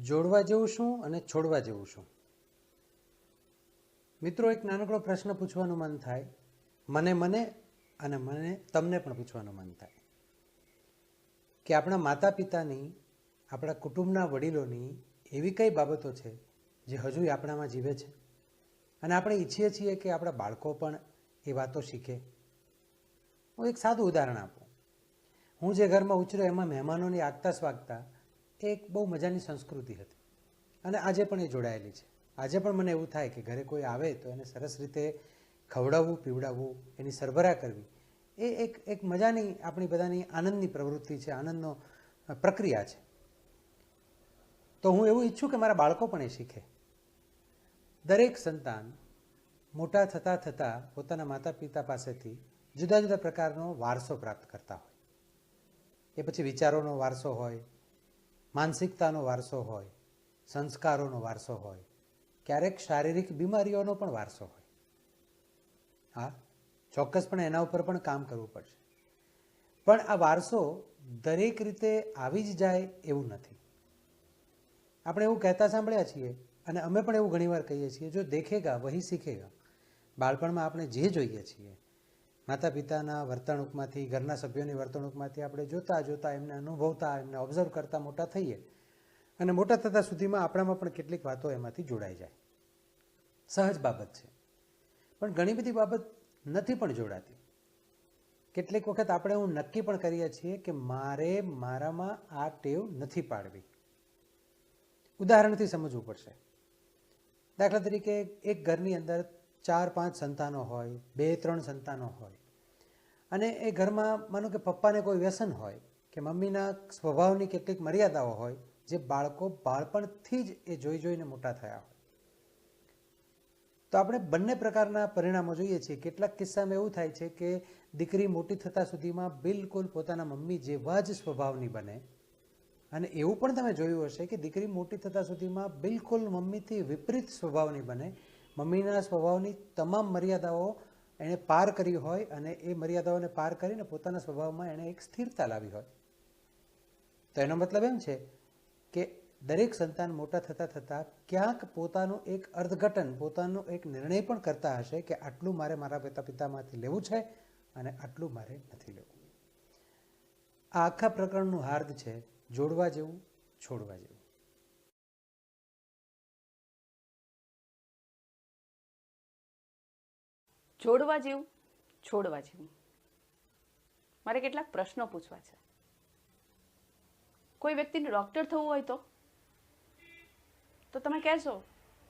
જોડવા જેવું શું અને છોડવા જેવું શું? મિત્રો, એક નાનકડો પ્રશ્ન પૂછવાનું મન થાય, મને અને તમને પણ પૂછવાનું મન થાય કે આપણા માતા પિતાની, આપણા કુટુંબના વડીલોની એવી કઈ બાબતો છે જે હજુ આપણામાં જીવે છે અને આપણે ઈચ્છીએ છીએ કે આપણા બાળકો પણ એ વાતો શીખે. હું એક સાદું ઉદાહરણ આપું. હું જે ઘરમાં ઉછર્યો એમાં મહેમાનોની આગતા સ્વાગતા એક બહુ મજાની સંસ્કૃતિ હતી અને આજે પણ એ જોડાયેલી છે. આજે પણ મને એવું થાય કે ઘરે કોઈ આવે તો એને સરસ રીતે ખવડાવવું, પીવડાવવું, એની સરભરા કરવી એ એક મજાની આપણી બધાની આનંદની પ્રવૃત્તિ છે, આનંદનો પ્રક્રિયા છે. તો હું એવું ઈચ્છું કે મારા બાળકો પણ એ શીખે. દરેક સંતાન મોટા થતાં થતાં પોતાના માતા પિતા પાસેથી જુદા જુદા પ્રકારનો વારસો પ્રાપ્ત કરતા હોય. એ પછી વિચારોનો વારસો હોય, માનસિકતાનો વારસો હોય, સંસ્કારોનો વારસો હોય, ક્યારેક શારીરિક બીમારીઓનો પણ વારસો હોય. હા, ચોક્કસપણે એના ઉપર પણ કામ કરવું પડશે. પણ આ વારસો દરેક રીતે આવી જ જાય એવું નથી. આપણે એવું કહેતા સાંભળ્યા છીએ અને અમે પણ એવું ઘણીવાર કહીએ છીએ, જો દેખેગા વહી શીખેગા. બાળપણમાં આપણે જે જોઈએ છીએ માતા પિતાના વર્તણૂકમાંથી, ઘરના સભ્યોની વર્તણૂકમાંથી આપણે જોતા જોતા, એમને અનુભવતા, એમને ઓબ્ઝર્વ કરતા મોટા થઈએ અને મોટા થતાં સુધીમાં આપણામાં પણ કેટલીક વાતો એમાંથી જોડાઈ જાય. સહજ બાબત છે. પણ ઘણી બધી બાબત નથી પણ જોડાતી. કેટલીક વખત આપણે એવું નક્કી પણ કરીએ છીએ કે મારામાં આ ટેવ નથી પાડવી. ઉદાહરણથી સમજવું પડશે. દાખલા તરીકે એક ઘરની અંદર 4-5 સંતાનો હોય, 2-3 સંતાનો હોય અને એ ઘરમાં માનો કે પપ્પાને કોઈ વ્યસન હોય કે મમ્મીના સ્વભાવની કેટલીક મર્યાદાઓ હોય જે બાળકો બાળપણથી જ એ જોઈ જોઈને મોટા થયા હોય. તો આપણે બંને પ્રકારના પરિણામો જોઈએ છીએ. કેટલાક કિસ્સામાં એવું થાય છે કે દીકરી મોટી થતાં સુધીમાં બિલકુલ પોતાના મમ્મી જેવા જ સ્વભાવની બને અને એવું પણ તમે જોયું હશે કે દીકરી મોટી થતાં સુધીમાં બિલકુલ મમ્મીથી વિપરીત સ્વભાવની બને. મમ્મીના સ્વભાવની તમામ મર્યાદાઓ એણે પાર કરી હોય અને એ મર્યાદાઓને પાર કરીને પોતાના સ્વભાવમાં એણે એક સ્થિરતા લાવી હોય. તો એનો મતલબ એમ છે કે દરેક સંતાન મોટા થતાં થતાં ક્યાંક પોતાનું એક અર્થઘટન, પોતાનો એક નિર્ણય પણ કરતા હશે કે આટલું મારે મારા પિતામાંથી લેવું છે અને આટલું મારે નથી લેવું. આ આખા પ્રકરણનું હાર્દ છે જોડવા જેવું, છોડવા જેવું. જોડવા જેવું, છોડવા જેવું. મારે કેટલાક પ્રશ્નો પૂછવા છે. કોઈ વ્યક્તિને ડૉક્ટર થવું હોય તો તમે કહેશો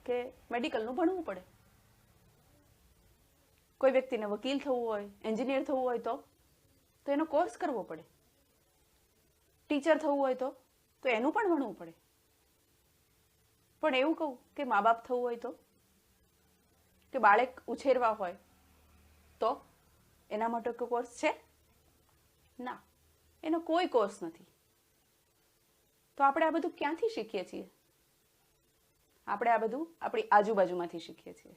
કે મેડિકલનું ભણવું પડે. કોઈ વ્યક્તિને વકીલ થવું હોય, એન્જિનિયર થવું હોય તો એનો કોર્સ કરવો પડે. ટીચર થવું હોય તો એનું પણ ભણવું પડે. પણ એવું કહું કે મા બાપ થવું હોય તો, કે બાળક ઉછેરવા હોય તો એના માટે કોઈ કોર્સ છે? ના, એનો કોઈ કોર્સ નથી. તો આપણે આ બધું ક્યાંથી શીખીએ છીએ? આપણે આ બધું આપણી આજુબાજુમાંથી શીખીએ છીએ.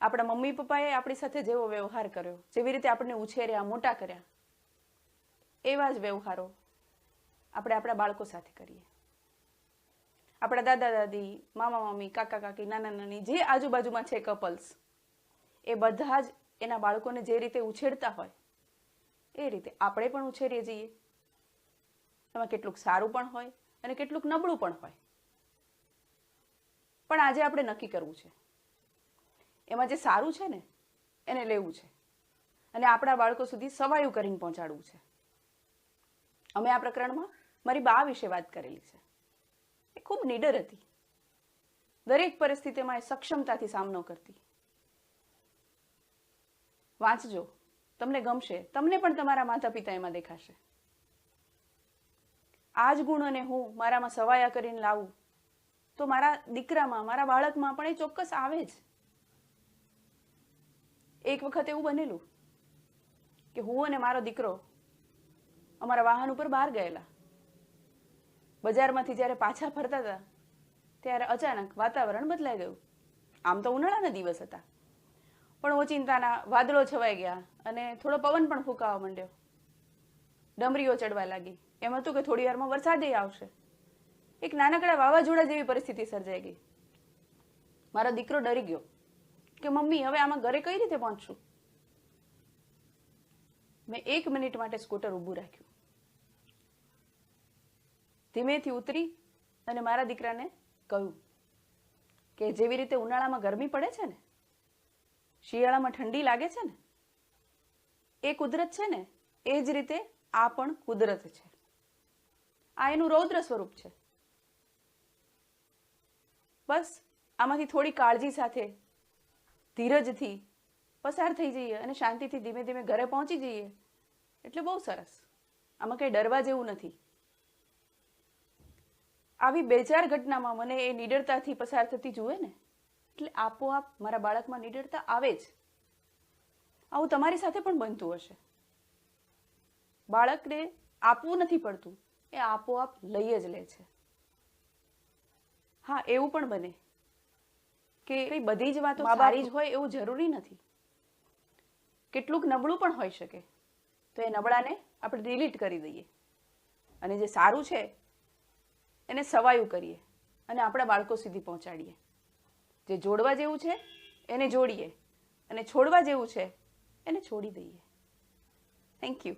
આપણા મમ્મી પપ્પાએ આપણી સાથે જેવો વ્યવહાર કર્યો, જેવી રીતે આપણને ઉછેર્યા, મોટા કર્યા, એવા જ વ્યવહારો આપણે આપણા બાળકો સાથે કરીએ. આપણા દાદા દાદી, મામા મામી, કાકા કાકી, નાના નાની, જે આજુબાજુમાં છે કપલ્સ, એ બધા જ એના બાળકોને જે રીતે ઉછેરતા હોય એ રીતે આપણે પણ ઉછેરીએ છીએ. એમાં કેટલુંક સારું પણ હોય અને કેટલુંક નબળું પણ હોય. પણ આજે આપણે નક્કી કરવું છે. એમાં જે સારું છે ને એને લેવું છે અને આપણા બાળકો સુધી સવાયું કરીને પહોંચાડવું છે. અમે આ પ્રકરણમાં મારી બા વિશે વાત કરેલી છે. એ ખૂબ નીડર હતી. દરેક પરિસ્થિતિમાં એ સક્ષમતાથી સામનો કરતી. વાંચજો, તમને ગમશે. તમને પણ તમારા માતા પિતા એમાં દેખાશે. આ જ ગુણોને હું મારામાં સવાયા કરીને લાવું તો મારા દીકરામાં, મારા બાળકમાં પણ એ ચોક્કસ આવે જ. એક વખત એવું બનેલું કે હું અને મારો દીકરો અમારા વાહન ઉપર બહાર ગયેલા. બજારમાંથી જ્યારે પાછા ફરતા હતા ત્યારે અચાનક વાતાવરણ બદલાઈ ગયું. આમ તો ઉનાળાના દિવસ હતા, પણ ઓચિંતાના વાદળો છવાઈ ગયા અને થોડો પવન પણ ફૂંકાવા માંડ્યો. ડમરીઓ ચડવા લાગી. એમ હતું કે થોડી વારમાં વરસાદ આવશે. એક નાનકડા વાવાઝોડા જેવી પરિસ્થિતિ સર્જાઈ ગઈ. મારો દીકરો ડરી ગયો કે મમ્મી હવે આમાં ઘરે કઈ રીતે પહોંચશું. મેં 1 મિનિટ માટે સ્કૂટર ઊભું રાખ્યું, ધીમેથી ઉતરી અને મારા દીકરાને કહ્યું કે જેવી રીતે ઉનાળામાં ગરમી પડે છે ને, શિયાળામાં ઠંડી લાગે છે ને, એ કુદરત છે ને, એ જ રીતે આ પણ કુદરત છે. આ એનું રૌદ્ર સ્વરૂપ છે. બસ આમાંથી થોડી કાળજી સાથે ધીરજથી પસાર થઈ જઈએ અને શાંતિથી ધીમે ધીમે ઘરે પહોંચી જઈએ એટલે બહુ સરસ. આમાં કંઈ ડરવા જેવું નથી. આવી 2-4 ઘટનામાં મને એ નિડરતાથી પસાર થતી જુએ ને એટલે આપોઆપ મારા બાળકમાં નિડરતા આવે જ. આવું તમારી સાથે પણ બનતું હશે. બાળકને આપવું નથી પડતું, એ આપોઆપ લઈ જ લે છે. હા, એવું પણ બને કે કઈ બધી જ વાતો સારી જ હોય એવું જરૂરી નથી. કેટલુંક નબળું પણ હોઈ શકે, તો એ નબળાને આપણે ડિલીટ કરી દઈએ અને જે સારું છે એને સવાયું કરીએ અને આપણા બાળકો સુધી પહોંચાડીએ. જે જોડવા જેવું છે એને જોડીએ અને છોડવા જેવું છે એને છોડી દઈએ. Thank you.